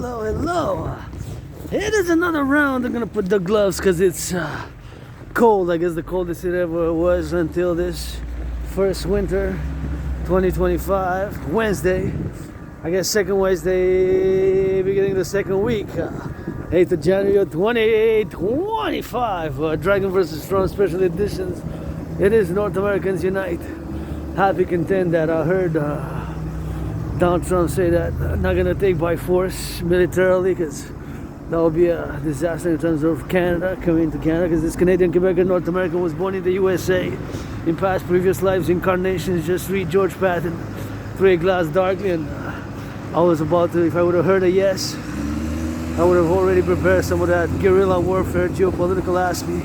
hello. It is another round. I'm gonna put the gloves because it's cold. I guess the coldest it ever was until this first winter, 2025, Wednesday. I guess second Wednesday, beginning of the second week, 8th of January 2025. Dragon vs. Strong Special Editions. It is North Americans Unite. Happy content that I heard Donald Trump say that not going to take by force militarily, because that would be a disaster in terms of Canada, coming to Canada, because this Canadian, Quebecer, North American was born in the USA in past previous lives, incarnations. Just read George Patton, Three Glass Darkly, and I was about to, if I would have heard a yes, I would have already prepared some of that guerrilla warfare, geopolitical aspect.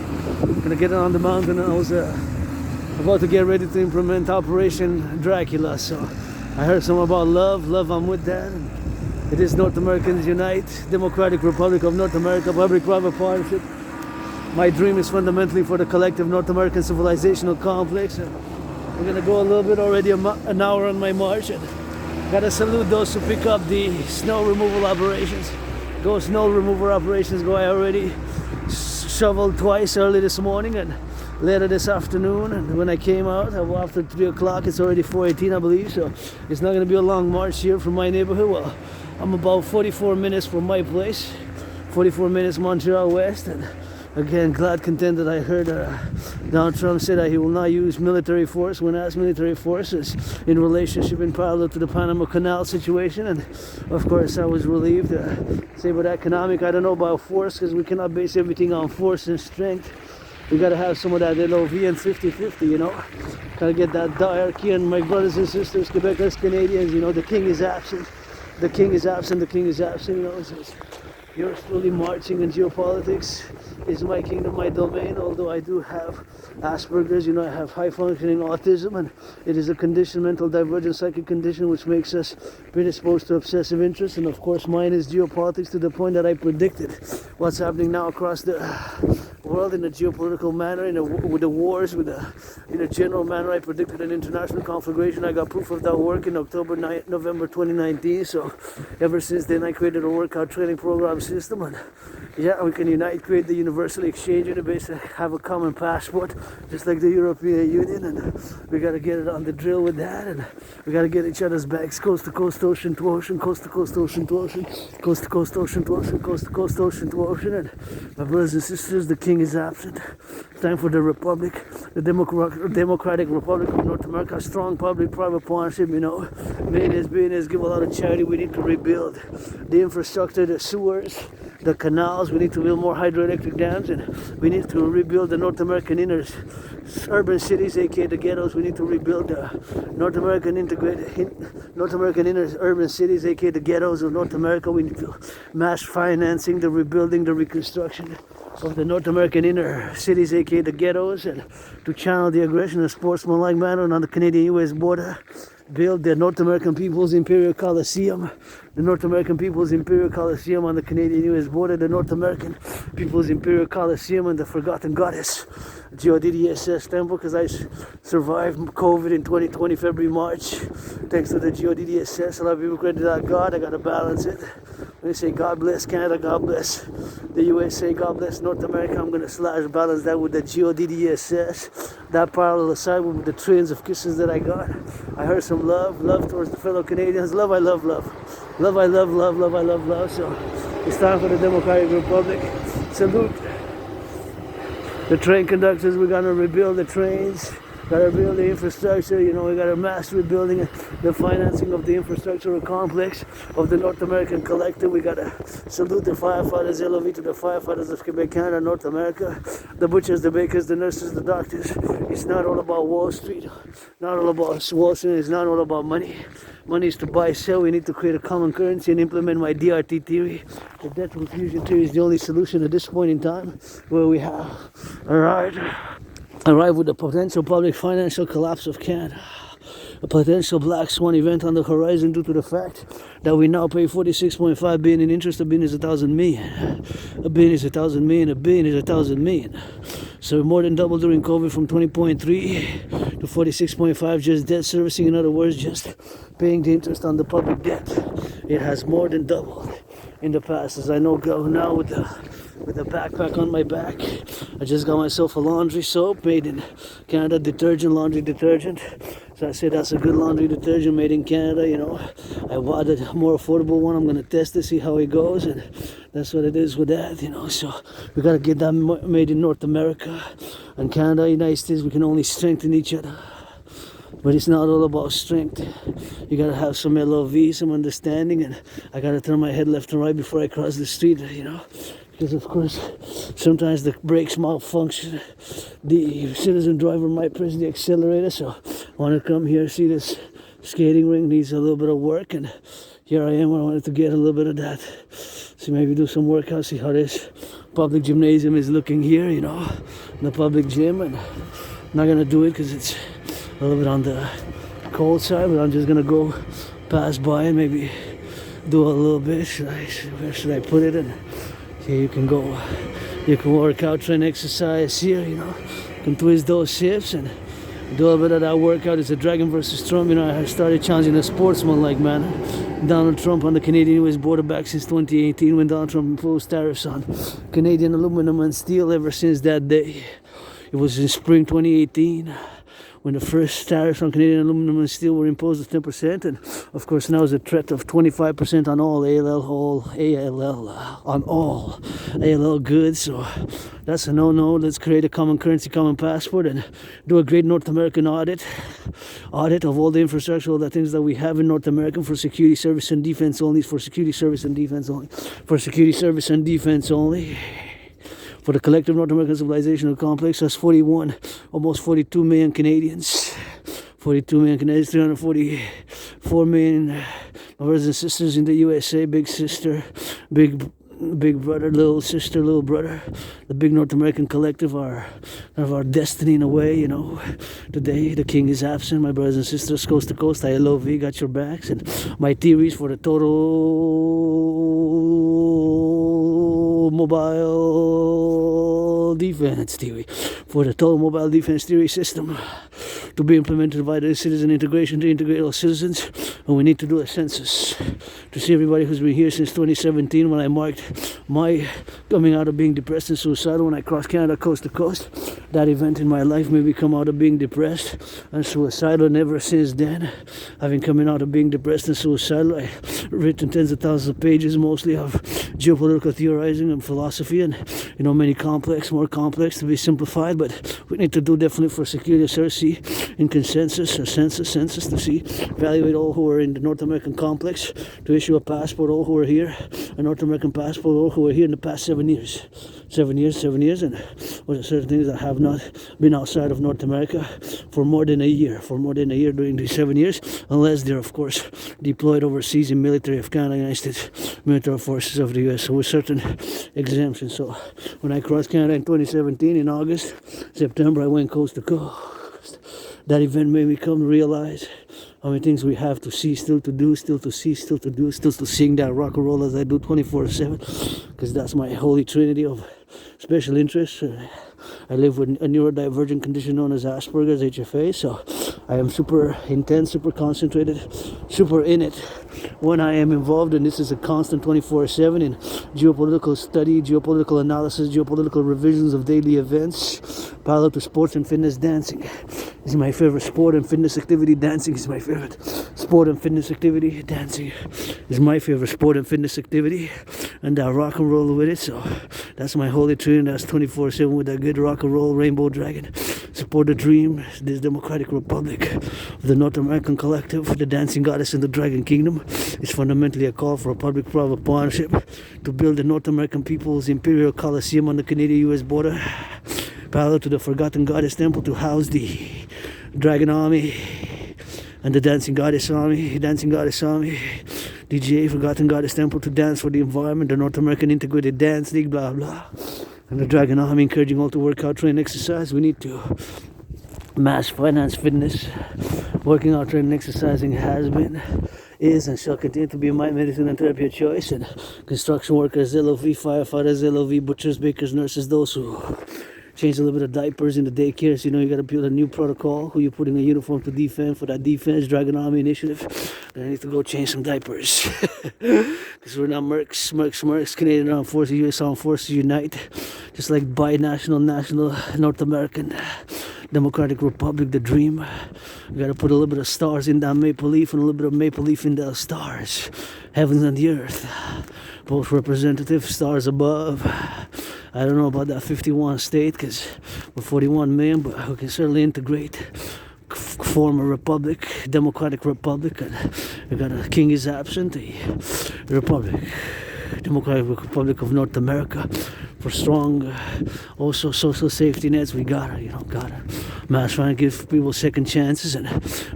Gonna get it on the mountain, and I was about to get ready to implement Operation Dracula. So I heard some about love, I'm with that. It is North Americans Unite, Democratic Republic of North America, public-private partnership. My dream is fundamentally for the collective North American civilizational complex. And we're gonna go a little bit already, an hour on my march. And gotta salute those who pick up the snow removal operations. Go snow removal operations. Go. I already shoveled twice early this morning and later this afternoon, and when I came out after 3 o'clock, it's already 4:18, I believe. So it's not going to be a long march here from my neighborhood. Well, I'm about 44 minutes from my place, 44 minutes Montreal West. And again, glad, content that I heard Donald Trump say that he will not use military force when asked military forces in relationship in parallel to the Panama Canal situation. And of course, I was relieved. Say about economic, I don't know about force, because we cannot base everything on force and strength. We gotta have some of that LOV and 50-50, you know. Gotta get that diarchy. And my brothers and sisters, Quebecers, Canadians, you know, the king is absent. The king is absent, the king is absent, you know. So you're slowly marching in geopolitics. Is my kingdom, my domain, although I do have Asperger's, you know, I have high functioning autism, and it is a condition, mental divergent psychic condition, which makes us predisposed to obsessive interest. And of course mine is geopolitics, to the point that I predicted what's happening now across the world in a geopolitical manner, with the wars, in a general manner. I predicted an international conflagration. I got proof of that work in November 2019. So ever since then I created a workout training program system, and yeah, we can unite, create the universally exchange database, have a common passport, just like the European Union. And we got to get it on the drill with that, and we got to get each other's backs, coast to coast, ocean to ocean, coast to coast, ocean to ocean, coast to coast, ocean to ocean, coast to coast, ocean to ocean. And my brothers and sisters, the king is absent. Time for the Republic, the Democratic Republic of North America, strong public-private partnership, you know. Business, give a lot of charity. We need to rebuild the infrastructure, the sewers, the canals. We need to build more hydroelectric dams, and we need to rebuild the North American inner urban cities, aka the ghettos. We need to rebuild the North American inner urban cities, aka the ghettos of North America. We need to mass financing the rebuilding, the reconstruction of the North American inner cities, aka the ghettos, and to channel the aggression in a sportsmanlike manner on the Canadian-US border. Build the North American People's Imperial Coliseum, the North American People's Imperial Coliseum on the Canadian-US border, the North American People's Imperial Coliseum and the Forgotten Goddess Geodidie Temple, because I survived COVID in 2020, February, March, thanks to the Geodidie. A lot of people credit that God. I gotta balance it. When they say God bless Canada, God bless the USA, God bless North America, I'm gonna balance that with the Geodidie. That parallel aside with the trillions of kisses that I got. I heard some love towards the fellow Canadians. Love, I love love. Love, I love love, love, I love love. So it's time for the Democratic Republic. Salute the train conductors. We're gonna rebuild the trains. Gotta rebuild the infrastructure, you know. We gotta mass rebuilding the financing of the infrastructural complex of the North American collective. We gotta salute the firefighters, LOV to the firefighters of Quebec, Canada, North America, the butchers, the bakers, the nurses, the doctors. It's not all about Wall Street, not all about Wall Street, it's not all about money. Money is to buy, sell. We need to create a common currency and implement my DRT theory. The debt fusion theory is the only solution at this point in time, where we have arrive with the potential public financial collapse of Canada. A potential black swan event on the horizon due to the fact that we now pay 46.5 billion in interest. A billion is 1,000 million. A billion is 1,000 million. A billion is 1,000 million. So more than double during COVID, from 20.3 to 46.5, just debt servicing. In other words, just paying the interest on the public debt. It has more than doubled. in the past, as I know go now with the backpack on my back. I just got myself a laundry soap made in Canada, detergent, laundry detergent. So I said that's a good laundry detergent made in Canada, you know. I bought a more affordable one. I'm gonna test it, see how it goes, and that's what it is with that, you know. So we gotta get that made in North America and Canada, United States. We can only strengthen each other. But it's not all about strength. You gotta have some LOV, some understanding, and I gotta turn my head left and right before I cross the street, you know. Because of course, sometimes the brakes malfunction. The citizen driver might press the accelerator, so I wanna come here, see this skating rink needs a little bit of work, and here I am. I wanted to get a little bit of that. So maybe do some workout, see how this public gymnasium is looking here, you know, the public gym. And I'm not gonna do it because it's a little bit on the cold side, but I'm just gonna go pass by and maybe do a little bit. Where should I put it? And here you can go, you can work out, train, exercise here, you know, you can twist those hips and do a little bit of that workout. It's a Dragon versus Trump, you know. I started challenging a sportsman-like manner. Donald Trump on the Canadian-US border back since 2018 when Donald Trump imposed tariffs on Canadian aluminum and steel. Ever since that day, it was in spring 2018 when the first tariffs on Canadian aluminum and steel were imposed at 10%, and of course now is a threat of 25% on all ALL goods. So that's a no-no. Let's create a common currency, common passport, and do a great North American audit of all the infrastructure, all the things that we have in North America for security, service, and defense only. For security, service, and defense only. For security, service, and defense only. For the collective North American civilization complex, that's 41, almost 42 million Canadians. 42 million Canadians, 344 million brothers and sisters in the USA. Big sister, big brother, little sister, little brother. The big North American collective are our destiny in a way, you know. Today, the king is absent. My brothers and sisters, coast to coast, I love you, got your backs. And my theories for the total mobile defense theory. For the total mobile defense theory system to be implemented by the citizen integration to integrate all citizens. And we need to do a census to see everybody who's been here since 2017 when I marked my coming out of being depressed and suicidal when I crossed Canada coast to coast. That event in my life made me come out of being depressed and suicidal, and ever since then, having coming out of being depressed and suicidal, I've written tens of thousands of pages, mostly of geopolitical theorizing and philosophy, and you know, many more complex to be simplified, but we need to do definitely for security see in consensus or census to see, evaluate all who are in the North American complex, to issue a passport, all who are here, a North American passport, all who are here in the past 7 years. 7 years, and what are certain things that have not been outside of North America for more than a year during these 7 years, unless they're of course deployed overseas in military of Canada, United States military forces of the US, so with certain exemptions. So when I crossed Canada in 2017 in August, September, I went coast to coast. That event made me come to realize how many things we have to see, still to do, still to see, still to do, still to sing that rock and roll as I do 24/7, because that's my holy trinity of special interests. I live with a neurodivergent condition known as Asperger's, HFA, so I am super intense, super concentrated, super in it when I am involved, and this is a constant 24/7 in geopolitical study, geopolitical analysis, geopolitical revisions of daily events, parallel to sports and fitness. Dancing is my favorite sport and fitness activity. Dancing is my favorite sport and fitness activity. Dancing is my favorite sport and fitness activity, and I rock and roll with it. So that's my holy trinity. That's 24/7 with that good rock and roll rainbow dragon. Support the dream, this democratic republic of the North American collective, the dancing goddess in the dragon kingdom. Is fundamentally a call for a public-private partnership to build the North American people's imperial coliseum on the Canadian-US border, parallel to the forgotten goddess temple, to house the dragon army and the dancing goddess army, DGA, forgotten goddess temple, to dance for the environment, the North American integrated dance league, blah blah, and the dragon army encouraging all to work out, train, exercise. We need to mass finance fitness. Working out, training, exercising has been, is, and shall continue to be my medicine and therapy of choice. And construction workers, LOV, firefighters, LOV, butchers, bakers, nurses, those who change a little bit of diapers in the daycares. You got to build a new protocol. Who you put in a uniform to defend for that defense, Dragon Army initiative. Then I need to go change some diapers. Because we're not mercs. Canadian Armed Forces, U.S. Armed Forces unite. Just like binational, national, North American Democratic Republic, the dream. We got to put a little bit of stars in that maple leaf and a little bit of maple leaf in the stars. Heavens and the earth. Both representative, stars above. I don't know about that 51 state because we're 41 million, but we can certainly integrate, form a republic, democratic republic. And we got a king is absent, a republic, Democratic Republic of North America. For strong, also social safety nets, we gotta mass trying to give people second chances, and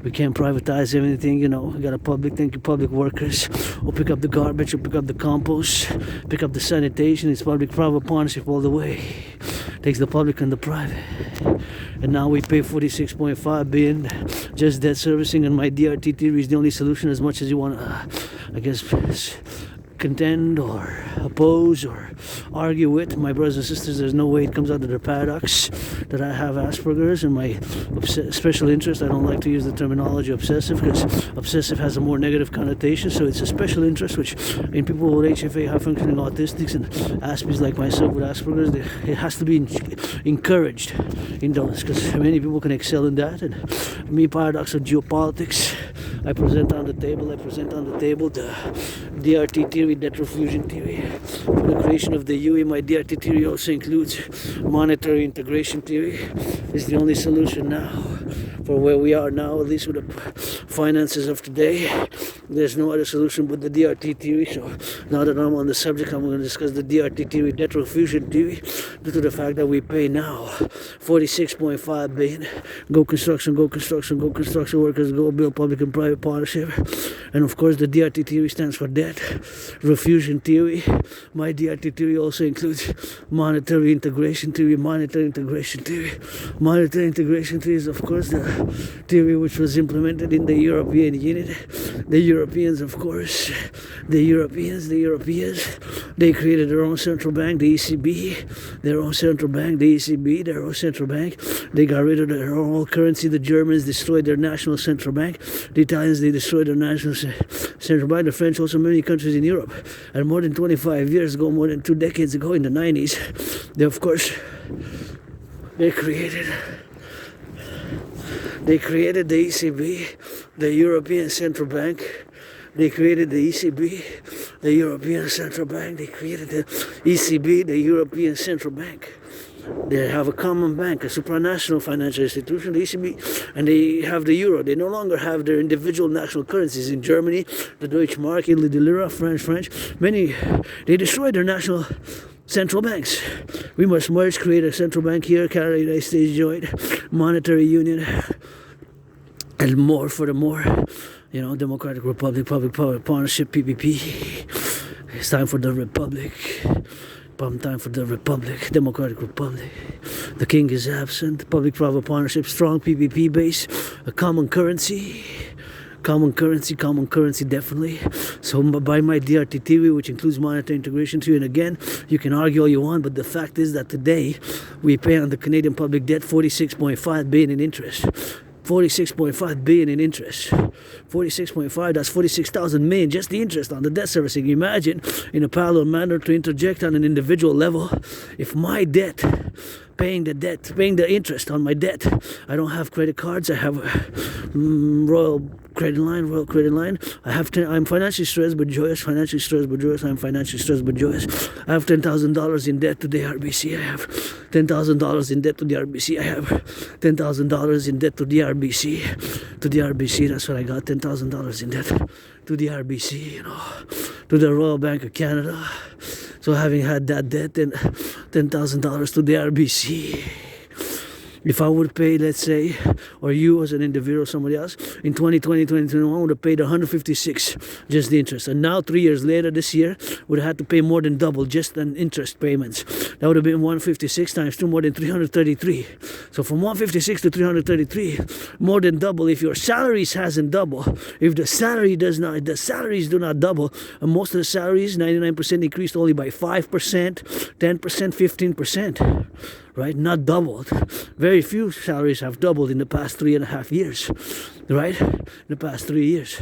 we can't privatize everything. We got a public workers who pick up the garbage, who pick up the compost, pick up the sanitation. It's public-private partnership all the way. Takes the public and the private, and now we pay 46.5 billion just debt servicing, and my DRT theory is the only solution. As much as you want to, I guess, contend or oppose or argue with my brothers and sisters, there's no way it comes out of the paradox that I have Asperger's and my special interest. I don't like to use the terminology obsessive because obsessive has a more negative connotation, so it's a special interest, which in people with HFA, high functioning autistics, and Aspies like myself with Asperger's, it has to be encouraged in those, because many people can excel in that. And me, paradox of geopolitics, I present on the table the DRT theory, debt refusion theory. For the creation of the UE, my DRT theory also includes monetary integration theory. It's the only solution now for where we are now, at least with the finances of today. There's no other solution but the DRT theory. So now that I'm on the subject, I'm going to discuss the DRT theory, debt refusion theory, due to the fact that we pay now 46.5 billion. Go construction workers, go build public and private partnership. And of course the DRT theory stands for debt refusion theory. My DRT theory also includes monetary integration theory. Monetary integration theory is of course the theory which was implemented in the European Union. The Europeans, of course, they created their own central bank, the ECB, their own central bank. They got rid of their own currency. The Germans destroyed their national central bank. The Italians, they destroyed their national central bank. The French, also many countries in Europe. And more than 25 years ago, more than 2 decades ago, in the 90s, they created the ECB, the European Central Bank. They created the ECB, the European Central Bank. They created the ECB, the European Central Bank. They have a common bank, a supranational financial institution, the ECB, and they have the euro. They no longer have their individual national currencies. In Germany, the Deutschmark, Italy, the lira, French. They destroyed their national central banks. We must merge, create a central bank here, Canada, United States joint, monetary union, and more for the more. Democratic Republic, public-private partnership, PPP. It's time for the Republic. Time for the Republic, Democratic Republic. The king is absent. Public-private partnership, strong PPP base, a common currency. Common currency, definitely. So by my DRT theory, which includes monetary integration theory, and again, you can argue all you want, but the fact is that today we pay on the Canadian public debt 46.5 billion in interest. 46.5 billion in interest. 46.5, that's 46,000 million, just the interest on the debt servicing. Imagine, in a parallel manner, to interject on an individual level, if my debt, paying the interest on my debt, I don't have credit cards, I have Royal Credit Line, I'm financially stressed but joyous, I'm financially stressed but joyous. I have $10,000 in debt to the RBC, I have $10,000 in debt to the RBC, I have $10,000 in debt to the RBC, that's what I got, $10,000 in debt to the RBC, to the Royal Bank of Canada. So having had that debt, then $10,000 to the RBC. If I would pay, let's say, or you as an individual, somebody else, in 2020, 2021 would have paid 156 just the interest. And now 3 years later, this year, would have had to pay more than double just on interest payments. That would have been 156 times 2, more than 333. So from 156 to 333, more than double. If your salaries hasn't doubled, if the salaries do not double, and most of the salaries, 99% increased only by 5%, 10%, 15%, right? Not doubled. Very few salaries have doubled in the past 3.5 years, right? In the past 3 years.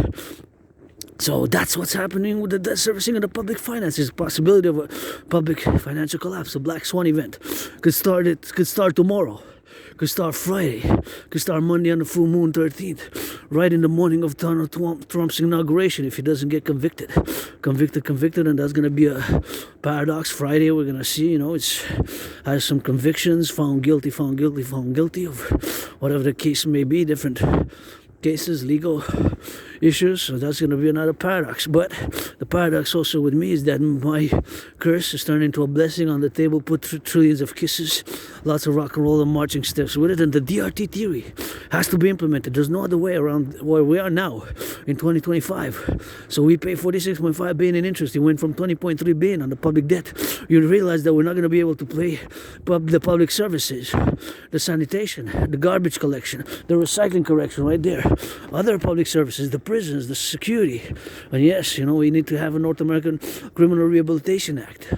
So that's what's happening with the debt servicing of the public finances. Possibility of a public financial collapse, a black swan event. Could start tomorrow. Could start Friday. Could start Monday on the full moon 13th. Right in the morning of Donald Trump's inauguration if he doesn't get convicted. Convicted, and that's going to be a paradox. Friday we're going to see, it's has some convictions, found guilty of whatever the case may be, different cases, legal issues. So that's going to be another paradox. But the paradox also with me is that my curse is turned into a blessing on the table. Put trillions of kisses, lots of rock and roll and marching steps with it. And the DRT theory has to be implemented. There's no other way around where we are now in 2025. So we pay 46.5 billion in interest. It went from 20.3 billion on the public debt. You realize that we're not going to be able to pay the public services, the sanitation, the garbage collection, the recycling correction right there. Other public services, the prisons, the security. And yes, we need to have a North American Criminal Rehabilitation Act.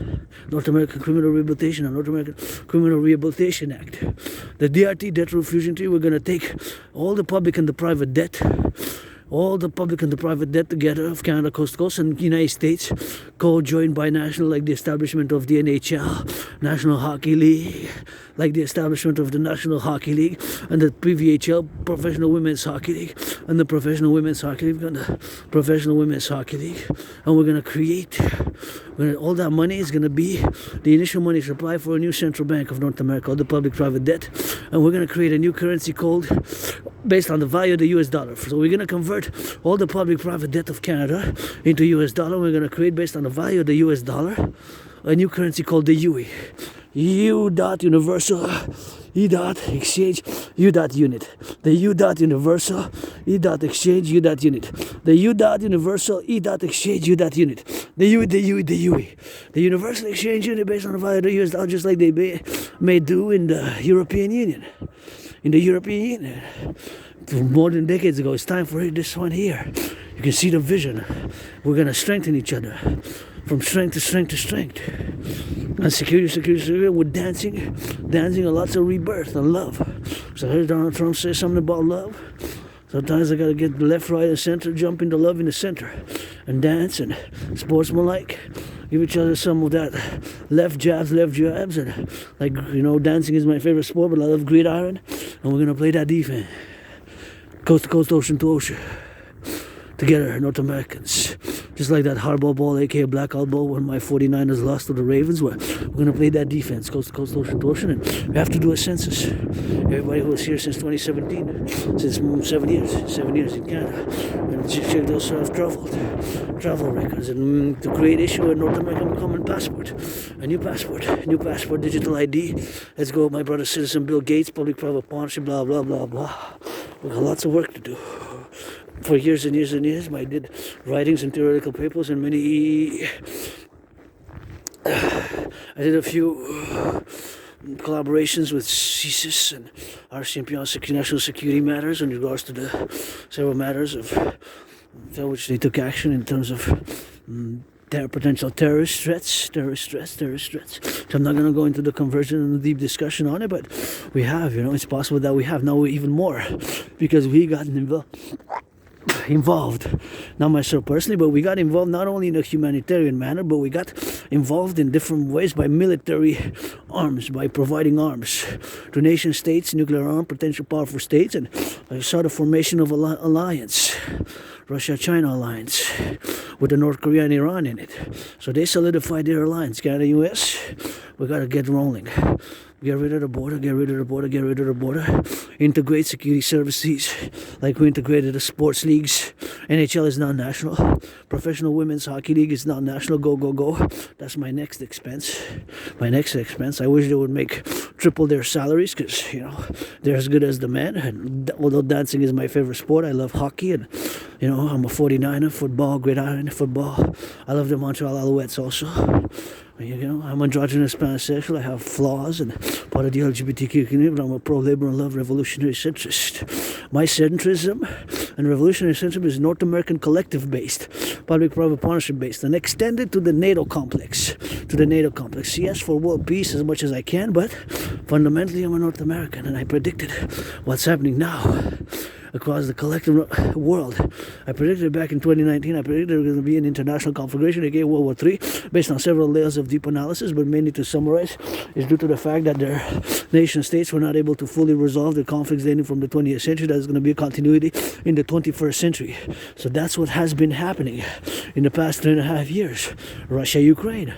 North American Criminal Rehabilitation and North American Criminal Rehabilitation Act. The DRT, debt refusion theory, we're going to take all the public and the private debt, together of Canada coast to coast and United States, co-joined by national, like the establishment of the NHL, National Hockey League, like the establishment of the National Hockey League and the Privee, Professional Women's Hockey League, and the Professional Women's Hockey League, and the Professional Women's Hockey League. And we're going to create, all that money is going to be the initial money supply for a new central bank of North America, called the public-private debt. And we're going to create a new currency called based on the value of the US dollar. So we're going to convert all the public-private debt of Canada into US dollar. We're going to create, based on the value of the US dollar, a new currency called the UE. U dot universal, E dot exchange, U dot unit. The U dot universal, E dot exchange, U dot unit. The U dot universal, E dot exchange, U dot unit. The UE. The universal exchange unit based on the value of the US dollar, just like they may do in the European Union. More than decades ago. It's time for this one here. You can see the vision. We're going to strengthen each other from strength to strength to strength. And security with dancing and lots of rebirth and love. So I heard Donald Trump say something about love. Sometimes I got to get the left, right, and center, jump into love in the center, and dance and sportsmanlike. Give each other some of that left jabs, and dancing is my favorite sport, but I love gridiron, and we're gonna play that defense, coast to coast, ocean to ocean, together, North Americans. Just like that hardball ball, aka blackout ball, when my 49ers lost to the Ravens, we're going to play that defense, coast to coast, ocean to ocean, and we have to do a census. Everybody who was here since 2017, since 7 years in Canada, and check those travel records, and to create issue a North American common passport, a new passport, digital ID. Let's go, my brother citizen Bill Gates, public-private partnership, blah, blah, blah, blah. We got lots of work to do. For years and years and years, I did writings and theoretical papers and I did a few collaborations with CSIS and RCMP on national security matters in regards to the several matters of which they took action in terms of potential terrorist threats. So I'm not going to go into the conversion and the deep discussion on it, but we have, it's possible that we have now even more, because we got involved, not myself personally, but we got involved not only in a humanitarian manner, but we got involved in different ways by military arms, by providing arms to nation states, nuclear armed, potential powerful states, and I saw the formation of an alliance, Russia-China alliance, with the North Korea and Iran in it. So they solidified their alliance, Canada, US. We got to get rolling. Get rid of the border. Integrate security services like we integrated the sports leagues. NHL is not national. Professional Women's Hockey League is not national. Go. That's my next expense. I wish they would make triple their salaries because, you know, they're as good as the men. And although dancing is my favorite sport, I love hockey. And, you know, I'm a 49er, football, Great Iron football. I love the Montreal Alouettes also. You know, I'm androgynous pansexual. I have flaws and part of the LGBTQ community, but I'm a pro-labor and love revolutionary centrist. My centrism and revolutionary centrism is North American collective based, public-private partnership based, and extended to the NATO complex. Yes, for world peace as much as I can, but fundamentally I'm a North American, and I predicted what's happening now across the collective world. I predicted back in 2019, I predicted there was going to be an international conflagration against World War III based on several layers of deep analysis, but mainly to summarize, is due to the fact that their nation states were not able to fully resolve the conflicts dating from the 20th century. There's going to be a continuity in the 21st century. So that's what has been happening in the past 3.5 years. Russia, Ukraine.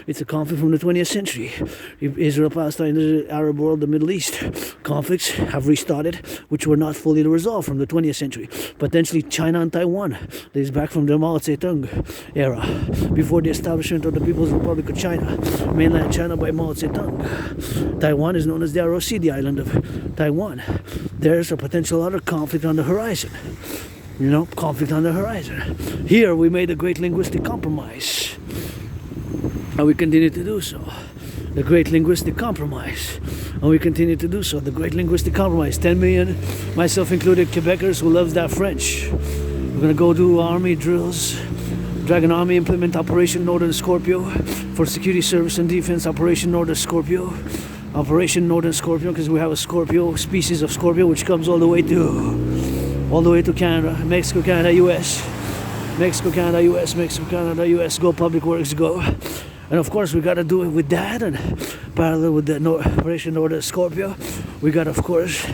It's a conflict from the 20th century. Israel, Palestine, the Arab world, the Middle East. Conflicts have restarted, which were not fully resolved from the 20th century. Potentially China and Taiwan. This is back from the Mao Zedong era, before the establishment of the People's Republic of China, mainland China by Mao Zedong. Taiwan is known as the ROC, the island of Taiwan. There's a potential other conflict on the horizon. You know, conflict on the horizon. Here we made a great linguistic compromise, and we continue to do so. The great linguistic compromise, and we continue to do so. The great linguistic compromise. 10 million, myself included, Quebecers who loves that French. We're gonna go do army drills, Dragon Army implement Operation Northern Scorpio for security service and defense. Operation Northern Scorpio, because we have a Scorpio species of Scorpio which comes all the way to Canada, Mexico, Canada, US, go Public Works, go. And of course we got to do it with that, and parallel with the Operation Northern Scorpio, we got, of course,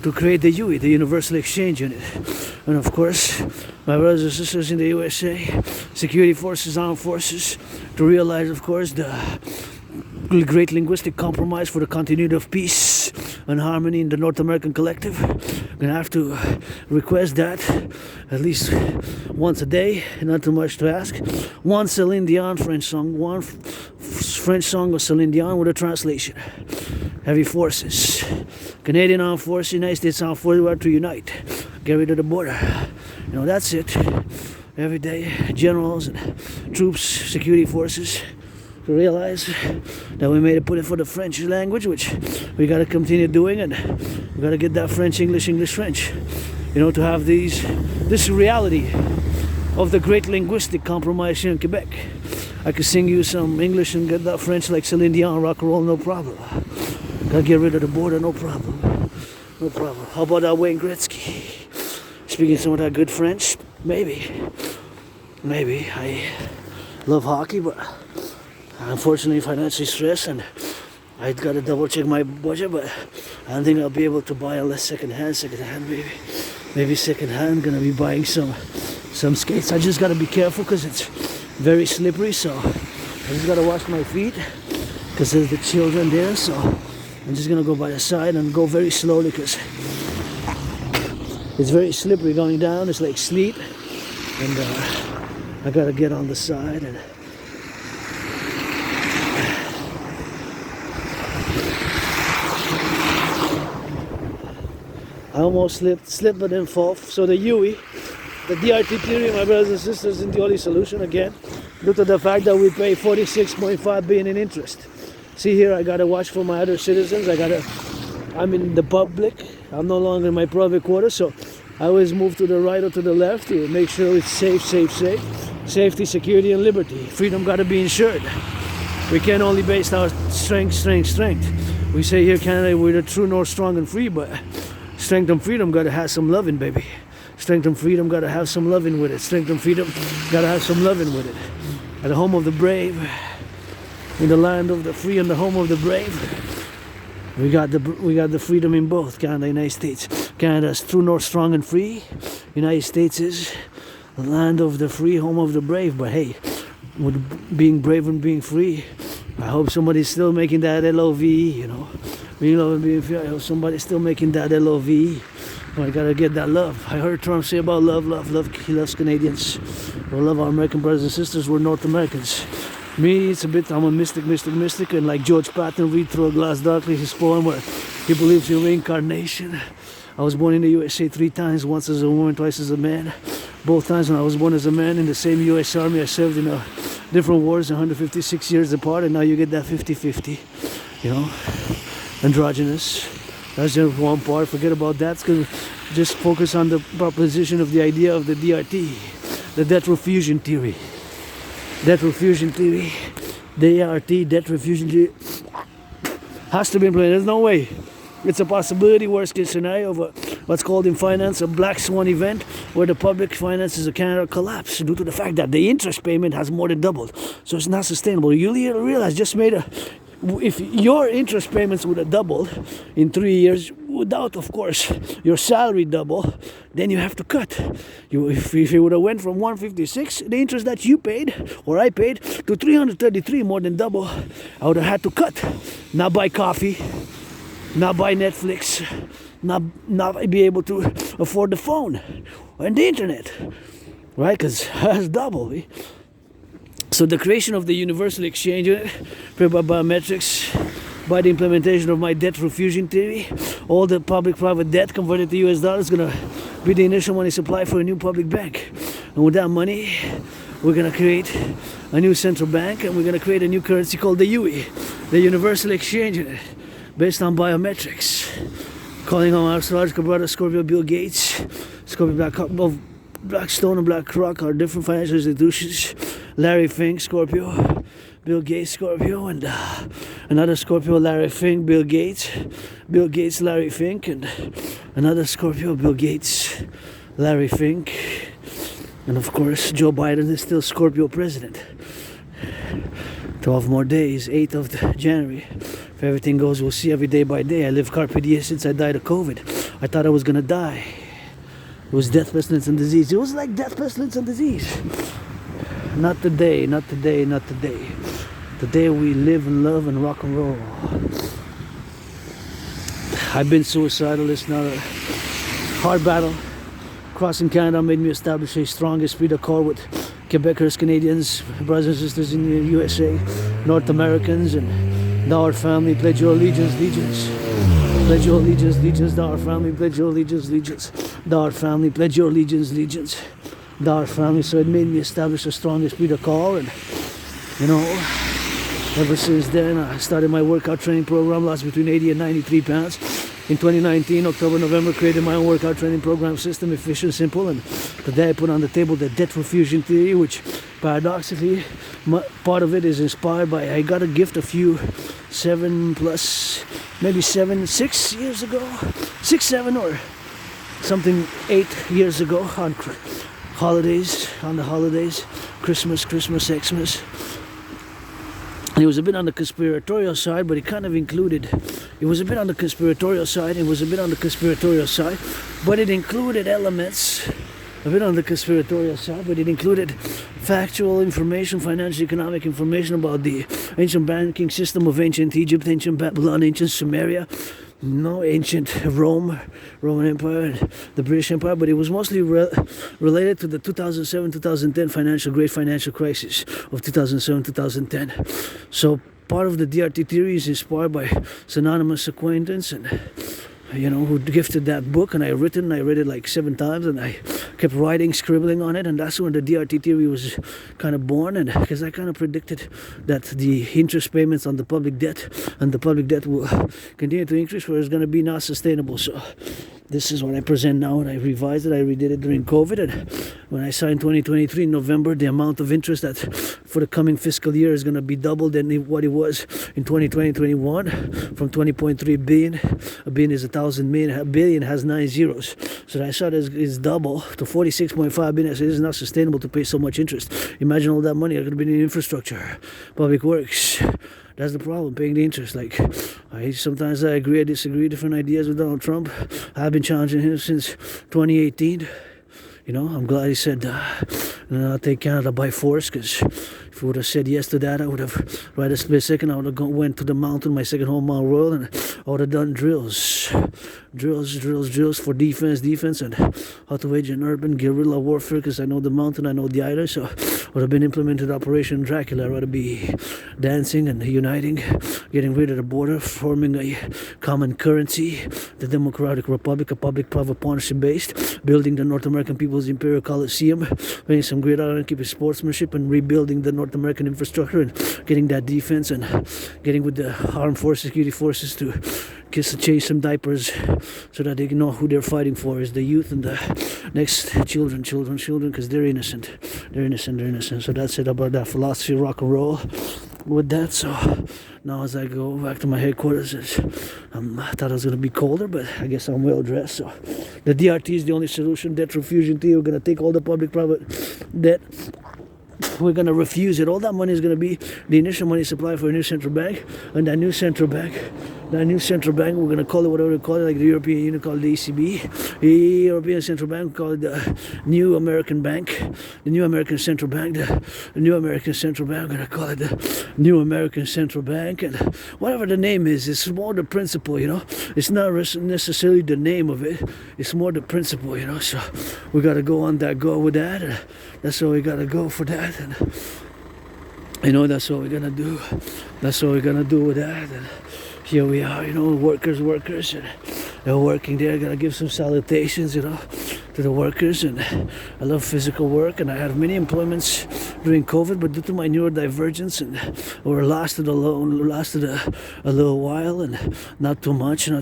to create the UE, the Universal Exchange Unit. And of course, my brothers and sisters in the USA, security forces, armed forces, to realize, of course, the great linguistic compromise for the continuity of peace and harmony in the North American collective. I'm gonna have to request that at least once a day, not too much to ask. One Celine Dion French song, one French song of Celine Dion with a translation. Heavy forces, Canadian Armed Forces, United States Armed Forces, we have to unite, get rid of the border. You know, that's it. Every day, generals and troops, security forces, to realize that we made it, put it for the French language, which we got to continue doing, and we got to get that French, English, French, you know, to have this reality of the great linguistic compromise here in Quebec. I could sing you some English and get that French like Celine Dion, rock and roll, no problem. Gotta get rid of the border, no problem. How about that Wayne Gretzky speaking some of that good French? Maybe. I love hockey, but unfortunately financially stressed, and I gotta double check my budget, but I don't think I'll be able to buy unless secondhand maybe secondhand. Gonna be buying some skates. I just gotta be careful because it's very slippery, so I just gotta wash my feet because there's the children there, so I'm just gonna go by the side and go very slowly because it's very slippery going down. It's like sleet, and I gotta get on the side. And I almost slipped but didn't fall. So the UE, the DRT theory, my brothers and sisters, isn't the only solution, again, due to the fact that we pay 46.5 billion in interest. See here, I gotta watch for my other citizens. I'm in the public. I'm no longer in my private quarter, so I always move to the right or to the left to make sure it's safe. Safety, security, and liberty. Freedom gotta be ensured. We can't only base our strength. We say here, Canada, we're the true north, strong and free, but strength and freedom gotta have some loving, baby. Strength and freedom gotta have some loving with it. Strength and freedom gotta have some loving with it. At the home of the brave, in the land of the free and the home of the brave, we got the freedom in both Canada and United States. Canada's true north, strong and free. United States is the land of the free, home of the brave. But hey, with being brave and being free, I hope somebody's still making that LOV, you know. Being love and being free, I hope somebody's still making that LOV. I gotta get that love. I heard Trump say about love. He loves Canadians. We love our American brothers and sisters. We're North Americans. Me, it's a bit, I'm a mystic, and like George Patton, read through a glass darkly, his poem where he believes in reincarnation. I was born in the USA 3 times, once as a woman, twice as a man. Both times when I was born as a man in the same US Army, I served in different wars, 156 years apart, and now you get that 50-50, you know, androgynous. That's just one part. Forget about that. Just focus on the proposition of the idea of the DRT, the debt refusion theory. Debt refusion theory, DRT, debt refusion theory, has to be implemented. There's no way. It's a possibility, worst case scenario, of what's called in finance a black swan event, where the public finances of Canada collapse due to the fact that the interest payment has more than doubled. So it's not sustainable. You realize if your interest payments would have doubled in 3 years, without, of course, your salary double, then you have to cut. If it would have went from 156, the interest that you paid, or I paid, to 333, more than double, I would have had to cut. Not buy coffee, not buy Netflix, not be able to afford the phone and the internet, right? Because that's double. So the creation of the universal exchange by biometrics, by the implementation of my debt refusion theory, all the public-private debt converted to US dollars is going to be the initial money supply for a new public bank. And with that money, we're going to create a new central bank, and we're going to create a new currency called the UE, the universal exchange, based on biometrics. Calling on our astrological brother Scorpio Bill Gates, Scorpio Blackstone and BlackRock are different financial institutions. Larry Fink, Scorpio, Bill Gates, Scorpio, and another Scorpio, Larry Fink, Bill Gates, Larry Fink, and another Scorpio, Bill Gates, Larry Fink, and of course Joe Biden is still Scorpio president. 12 more days, 8th of January. If everything goes, we'll see every day by day. I live carpe diem since I died of COVID. I thought I was gonna die. It was death, pestilence, and disease. It was like death, pestilence, and disease. Not today, not today, not today. Today we live and love and rock and roll. I've been suicidal. It's not a hard battle. Crossing Canada made me establish a strong esprit de corps with Quebecers, Canadians, brothers and sisters in the USA, North Americans, and our family. Pledge your allegiance, legions. Pledge your allegiance, legions. Our family. Pledge your allegiance, legions. Our family. Pledge your allegiance, legions. Our family. So it made me establish a strong esprit de corps, and you know, ever since then I started my workout training program, lost between 80 and 93 pounds. In 2019, October, November, created my own workout training program system, efficient, simple, and today I put on the table the debt refusion theory, which paradoxically, part of it is inspired by, I got a gift a few 6 years ago, 6, 7, or something 8 years ago on the holidays, Christmas, Xmas. And it was a bit on the conspiratorial side, but it kind of included, it was a bit on the conspiratorial side, but it included elements, a bit on the conspiratorial side, but it included factual information, financial, economic information about the ancient banking system of ancient Egypt, ancient Babylon, ancient Sumeria, ancient Roman Empire, and the British Empire, but it was mostly related to the 2007-2010 great financial crisis of 2007-2010. So part of the DRT theory is inspired by synonymous acquaintance, and who gifted that book, and I read it like 7 times, and I kept writing, scribbling on it, and that's when the DRT theory was kind of born. And because I kind of predicted that the interest payments on the public debt will continue to increase, where it's going to be not sustainable. So this is what I present now, and I revised it. I redid it during COVID, and when I saw in 2023 in November the amount of interest that for the coming fiscal year is going to be double than what it was in 2020-21, from 20.3 billion. A billion is 1,000 million. A billion has 9 zeros. So I saw that it's double to 46.5 billion. I said, this is not sustainable to pay so much interest. Imagine all that money are going to be in infrastructure, public works. That's the problem, paying the interest. Sometimes I agree, I disagree, different ideas with Donald Trump. I've been challenging him since 2018. I'm glad he said, I'll take Canada by force, because if he would have said yes to that, I would have, right a split second, I would have went to the mountain, my second home, Mount Royal, and I would have done drills for defense, and how to wage an urban guerrilla warfare, because I know the mountain, I know the island, so I would have been implemented Operation Dracula. I'd rather be dancing and uniting, getting rid of the border, forming a common currency, the Democratic Republic, a public-private partnership based, building the North American People's Imperial Coliseum, playing some great art and keeping sportsmanship, and rebuilding the North American infrastructure and getting that defense and getting with the armed forces, security forces to change some diapers so that they know who they're fighting for is the youth and the next children, because they're innocent. So that's it about that philosophy, rock and roll with that. So now as I go back to my headquarters, I thought it was going to be colder, but I guess I'm well dressed. So the DRT is the only solution. Debt refusion theory. We're going to take all the public-private debt. We're going to refuse it. All that money is going to be the initial money supply for a new central bank, and that new central bank, we're going to call it whatever we call it, like the European Union call it the ECB, the European Central Bank, we call it the New American Bank, the New American Central Bank, the New American Central Bank, we're going to call it the New American Central Bank, and whatever the name is, it's more the principle, you know. It's not necessarily the name of it, it's more the principle, you know. So we got to go on that, go with that, and that's what we got to go for that, and you know, that's what we're going to do. That's what we're going to do with that, and here we are, you know, workers, and they're working there. Gotta give some salutations, you know, to the workers, and I love physical work, and I had many employments during COVID, but due to my neurodivergence, and or lasted a little while, and not too much, a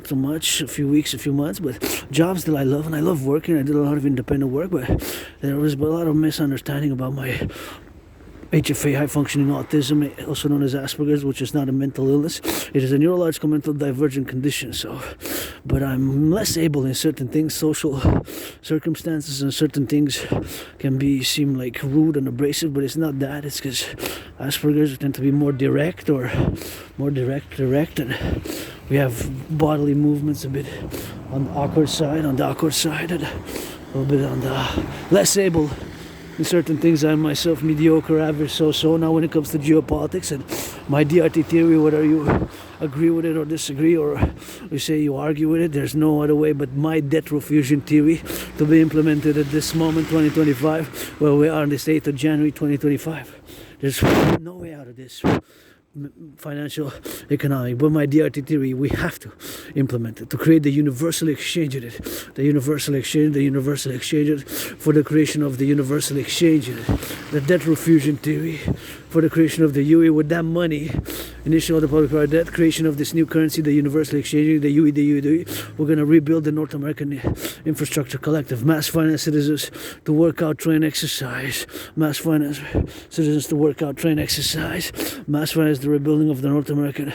few weeks, a few months, but jobs that I love, and I love working. I did a lot of independent work, but there was a lot of misunderstanding about my HFA, high functioning autism, also known as Asperger's, which is not a mental illness. It is a neurological mental divergent condition. So, but I'm less able in certain things, social circumstances, and certain things can seem like rude and abrasive, but it's not that. It's because Asperger's tend to be more direct, and we have bodily movements a bit on the awkward side, and a little bit on the less able. In certain things, I'm myself mediocre, average, so. Now when it comes to geopolitics and my DRT theory, whether you agree with it or disagree, or you say you argue with it, there's no other way but my debt refusion theory to be implemented at this moment, 2025, where we are on the 8th of January 2025. There's no way out of this financial economic, but my DRT theory, we have to implement it to create the universal exchange unit, the universal exchange for the creation of the universal exchange unit, the debt refusion theory for the creation of the UE. With that money, initial the public private debt, creation of this new currency, the universal exchange unit, the UE, we're going to rebuild the North American infrastructure collective, mass finance citizens to work out, train, exercise, mass finance the rebuilding of the North American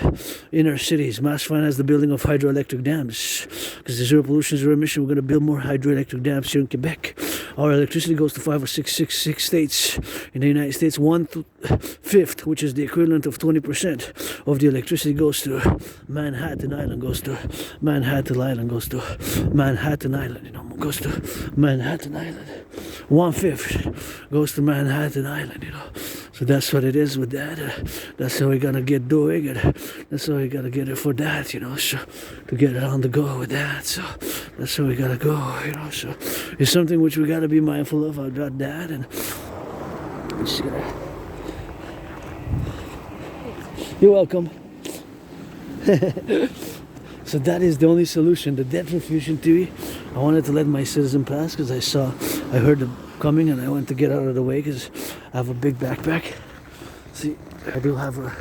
inner cities, mass finance the building of hydroelectric dams, because the zero pollution, zero emission, we're going to build more hydroelectric dams here in Quebec. Our electricity goes to 5 or 6 states in the United States. 1/5, which is the equivalent of 20% of the electricity, goes to Manhattan Island, goes to Manhattan Island. 1/5 goes to Manhattan Island, you know. So that's what it is with that. That's how we're gonna get doing it. That's how we gotta get it for that, you know. So to get it on the go with that. So that's how we gotta go, you know. So it's something which we gotta be mindful of about that, and just gotta. You're welcome. So that is the only solution, the debt refusion theory. I wanted to let my citizen pass because I heard them coming, and I wanted to get out of the way because I have a big backpack. See, I do have a